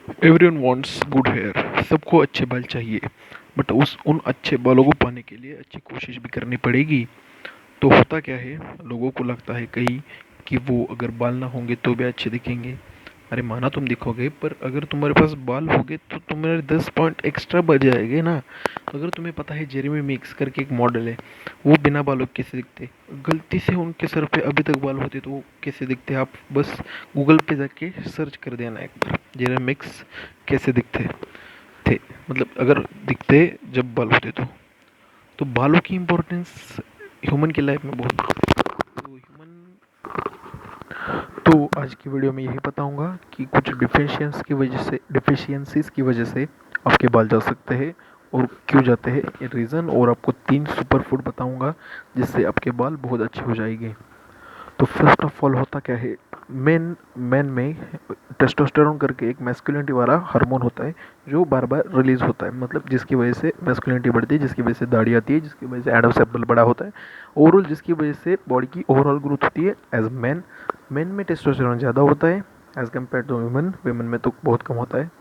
Everyone wants good hair. सबको अच्छे बाल चाहिए। बट उन अच्छे बालों को पाने के लिए अच्छी कोशिश भी करनी पड़ेगी। तो होता क्या है, लोगों को लगता है कहीं कि वो अगर बाल ना होंगे तो भी अच्छे दिखेंगे। अरे माना तुम दिखोगे, पर अगर तुम्हारे पास बाल होंगे तो तुम्हारे 10 पॉइंट एक्स्ट्रा बढ़ जाएंगे ना। तो अगर तुम्हें पता है जेरेमी मिक्स करके एक मॉडल है, वो बिना बालों के कैसे दिखते, गलती से उनके सर पे अभी तक बाल होते तो वो कैसे दिखते, आप बस गूगल पे जाके सर्च कर देना एक बार, जेरेमी मिक्स कैसे दिखते थे। मतलब अगर दिखते जब बाल होते तो बालों की इम्पोर्टेंस ह्यूमन की लाइफ में बहुत है। तो तो आज की वीडियो में यही बताऊंगा कि कुछ डिफिशियंसीज की वजह से आपके बाल जा सकते हैं और क्यों जाते हैं, ये रीज़न, और आपको 3 सुपर फूड बताऊंगा जिससे आपके बाल बहुत अच्छे हो जाएंगे। तो फर्स्ट ऑफ ऑल होता क्या है, मेन मैन में टेस्टोस्टेरोन करके एक मैस्कुलिनिटी वाला हार्मोन होता है जो बार बार रिलीज होता है, मतलब जिसकी वजह से मैस्कुलिनिटी बढ़ती है, जिसकी वजह से दाढ़ी आती है, जिसकी वजह से एडम्स एप्पल बड़ा होता है, ओवरऑल जिसकी वजह से बॉडी की ओवरऑल ग्रोथ होती है। एज मैन, मेन में टेस्टोस्टेरोन ज़्यादा होता है as compare to women. Women में तो बहुत कम होता है,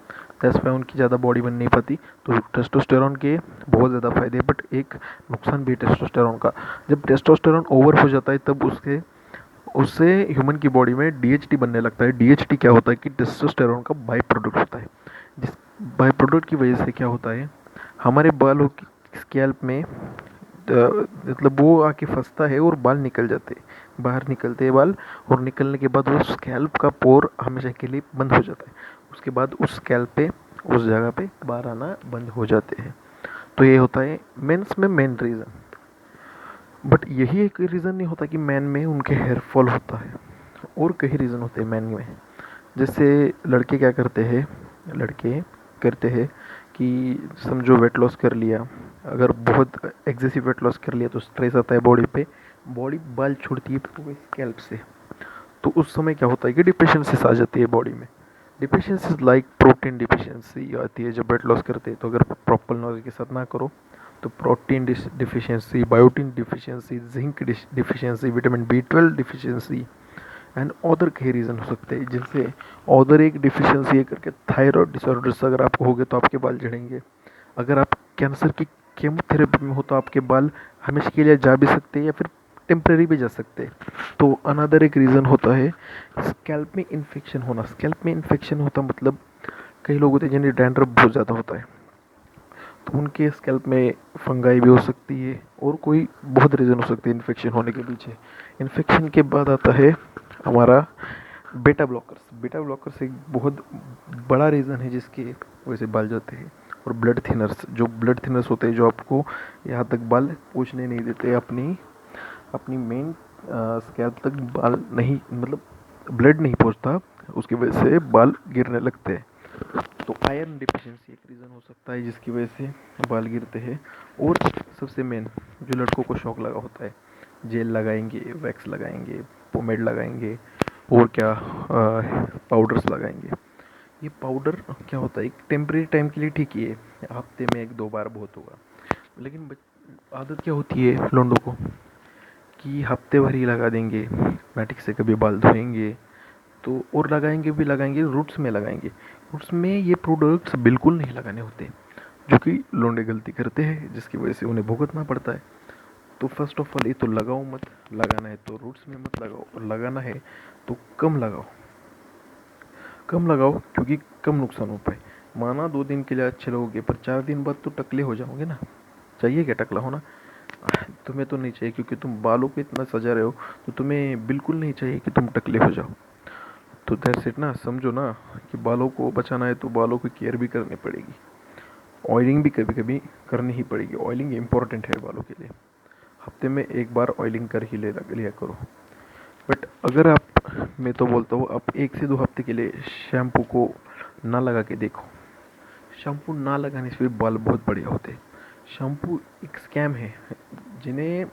दैट्स वाई उनकी ज़्यादा बॉडी बन नहीं पाती। तो टेस्टोस्टेरोन के बहुत ज़्यादा फायदे, बट एक नुकसान भी है टेस्टोस्टेरोन का। जब टेस्टोस्टेरोन ओवर हो जाता है तब उससे ह्यूमन की बॉडी में डीएचटी बनने लगता है। डीएचटी क्या होता है कि टेस्टोस्टेरोन का बाई प्रोडक्ट होता है, जिस बाई प्रोडक्ट की वजह से क्या होता है, हमारे बालों की स्कैल्प में मतलब वो आके फंसता है और बाल निकल जाते हैं, बाहर निकलते हैं बाल। और निकलने के बाद वो स्कैल्प का पोर हमेशा के लिए बंद हो जाता है। उसके बाद उस स्कैल्प पे, उस जगह पे बाल आना बंद हो जाते हैं। तो ये होता है मेंस में मेन रीज़न। बट यही एक रीज़न नहीं होता कि मैन में उनके हेयर फॉल होता है, और कई रीज़न होते हैं मैन में। जैसे लड़के क्या करते हैं, लड़के करते हैं कि समझो वेट लॉस कर लिया, अगर बहुत एग्जेसिव वेट लॉस कर लिया तो स्ट्रेस आता है बॉडी पे, बॉडी बाल छोड़ती है पूरे स्कैल्प से। तो उस समय क्या होता है कि डिफिशियंसीज आ जाती है बॉडी में। डिफिशियंसीज लाइक प्रोटीन डिफिशियंसी आती है जब वेट लॉस करते हैं। तो अगर प्रॉपर नॉलेज के साथ ना करो तो protein deficiency, biotin deficiency, zinc deficiency, vitamin B 12 deficiency and other कई रीज़न हो सकते हैं, जिनसे अदर एक डिफिशियंसी है करके थायराइड डिसऑर्डर्स अगर आपको हो गए तो आपके बाल झड़ेंगे। अगर आप कैंसर की केमोथेरेपी में हो तो आपके बाल हमेशा के लिए जा भी सकते हैं या फिर टेम्प्रेरी भी जा सकते हैं। तो अनदर एक रीज़न होता है स्कैल्प में इन्फेक्शन होना। स्कैल्प में इन्फेक्शन होता मतलब कई लोग होते हैं जिन्हें डैंड्रफ बहुत ज़्यादा होता है, तो उनके स्कैल्प में फंगाई भी हो सकती है, और कोई बहुत रीज़न हो सकती है इन्फेक्शन होने के पीछे। इन्फेक्शन के बाद आता है हमारा बेटा ब्लॉकर्स। बेटा ब्लॉकर्स एक बहुत बड़ा रीज़न है जिसकी वजह से बाल जाते हैं। और ब्लड थिनर्स, जो ब्लड थिनर्स होते हैं जो आपको यहाँ तक बाल पहुँचने नहीं देते, अपनी अपनी मेन स्कैल्प तक बाल नहीं, मतलब ब्लड नहीं पहुँचता, उसकी वजह से बाल गिरने लगते हैं। तो आयरन डिफिशियंसी एक रीज़न हो सकता है जिसकी वजह से बाल गिरते हैं। और सबसे मेन जो लड़कों को शौक लगा होता है, जेल लगाएंगे, वैक्स लगाएंगे, पोमेड लगाएंगे, और क्या पाउडर्स लगाएंगे। ये पाउडर क्या होता है, एक टेम्परेरी टाइम के लिए ठीक ही है, हफ्ते में 1-2 बार बहुत होगा। लेकिन आदत क्या होती है लोंडों को कि हफ्ते भर ही लगा देंगे, मैटिक से कभी बाल धोएंगे तो, और लगाएंगे भी लगाएंगे, रूट्स में लगाएंगे। रूट्स में ये प्रोडक्ट्स बिल्कुल नहीं लगाने होते, जो कि लोंडे गलती करते हैं जिसकी वजह से उन्हें भुगतना पड़ता है। तो फर्स्ट ऑफ ऑल ये तो लगाओ मत, लगाना है तो रूट्स में मत लगाओ, और लगाना है तो कम लगाओ। कम लगाओ क्योंकि कम नुकसान हो पाए। माना 2 दिन के लिए अच्छे लगोगे, पर 4 दिन बाद तो टकले हो जाओगे ना। चाहिए क्या टकला होना? तुम्हें तो नहीं चाहिए, क्योंकि तुम बालों को इतना सजा रहे हो, तो तुम्हें बिल्कुल नहीं चाहिए कि तुम टकले हो जाओ। तो दैट्स इट ना, समझो ना कि बालों को बचाना है तो बालों की केयर भी करनी पड़ेगी। ऑयलिंग भी कभी कभी करनी ही पड़ेगी, ऑयलिंग इम्पॉर्टेंट है बालों के लिए। हफ्ते में 1 बार ऑयलिंग कर ही ले लिया करो। बट अगर आप, मैं तो बोलता हूँ आप 1 से 2 हफ्ते के लिए शैम्पू को ना लगा के देखो। शैम्पू ना लगाने से भी बाल बहुत बढ़िया होते हैं। शैम्पू एक स्कैम है, जिन्हें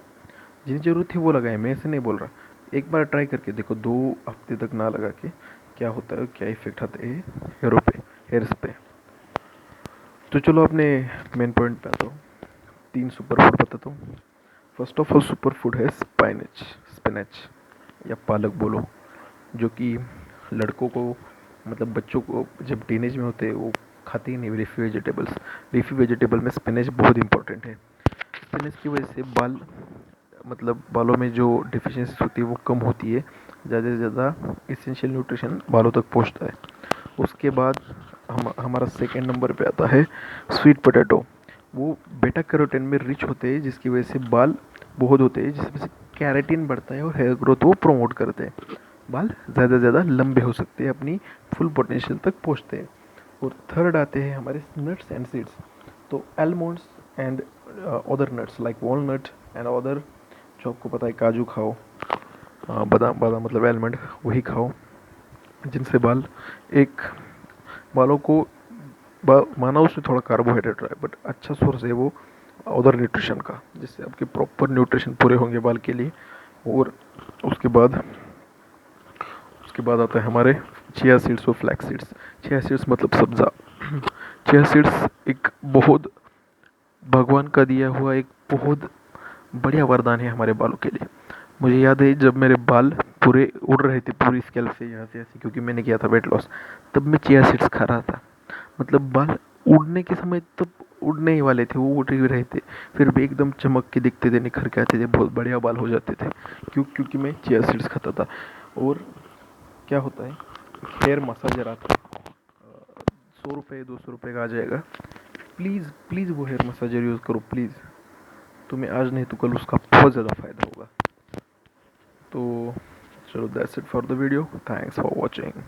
जिन्हें ज़रूरत है वो लगाए, मैं ऐसे नहीं बोल रहा। एक बार ट्राई करके देखो 2 हफ्ते तक ना लगा के, क्या होता है, क्या इफेक्ट आते हैं हेयरों पे, हेयर्स पे। तो चलो अपने मेन पॉइंट पे आता हूँ। 3 सुपर फूड बताता हूँ। First of all super food है स्पिनच। स्पिनच या पालक बोलो, जो कि लड़कों को मतलब बच्चों को जब टीनेज में होते हैं वो खाते ही नहीं लीफी वेजिटेबल्स। लीफी वेजिटेबल में स्पिनच बहुत इंपॉर्टेंट है। स्पिनच की वजह से बाल, मतलब बालों में जो डिफिशियंसी होती है वो कम होती है, ज़्यादा से ज़्यादा इसेंशियल न्यूट्रिशन बालों तक पहुंचता है। उसके बाद हमारा सेकेंड नंबर पे आता है स्वीट पोटैटो। वो बेटा कैरोटीन में रिच होते हैं, जिसकी वजह से बाल बहुत होते हैं, जिसमें से कैरेटीन बढ़ता है और हेयर ग्रोथ वो प्रोमोट करते हैं। बाल ज़्यादा से ज़्यादा लंबे हो सकते हैं, अपनी फुल पोटेंशियल तक पहुंचते हैं। और थर्ड आते हैं हमारे नट्स एंड सीड्स। तो almonds and other nuts like walnut and other, जो आपको पता है काजू खाओ, बादाम, बादाम मतलब एलमंड, वही खाओ, जिनसे बाल एक, बालों को माना उसमें थोड़ा कार्बोहाइड्रेट रहा है बट अच्छा सोर्स है वो अदर न्यूट्रिशन का, जिससे आपके प्रॉपर न्यूट्रिशन पूरे होंगे बाल के लिए। और उसके बाद उसके बाद आता है हमारे चिया सीड्स और फ्लैक्स सीड्स। चिया सीड्स मतलब सब्ज़ा। चिया सीड्स एक बहुत भगवान का दिया हुआ एक बहुत बढ़िया वरदान है हमारे बालों के लिए। मुझे याद है जब मेरे बाल पूरे उड़ रहे थे पूरी स्कैल्प से यहाँ से ऐसे, क्योंकि मैंने किया था वेट लॉस, तब मैं चिया सीड्स खा रहा था। मतलब बाल उड़ने के समय तब उड़ने ही वाले थे, वो उड़ ही रहे थे, फिर भी एकदम चमक के दिखते थे, निखर के आते थे, बहुत बढ़िया बाल हो जाते थे। क्योंकि मैं चिया सीड्स खाता था। और क्या होता है, हेयर मसाजर आता है, 100 रुपये 200 रुपये का आ जाएगा। प्लीज़ प्लीज़ वो हेयर मसाजर यूज़ करो प्लीज़। तुम्हें आज नहीं तो कल उसका बहुत ज़्यादा फ़ायदा होगा। तो चलो, that's it for the video, thanks for watching.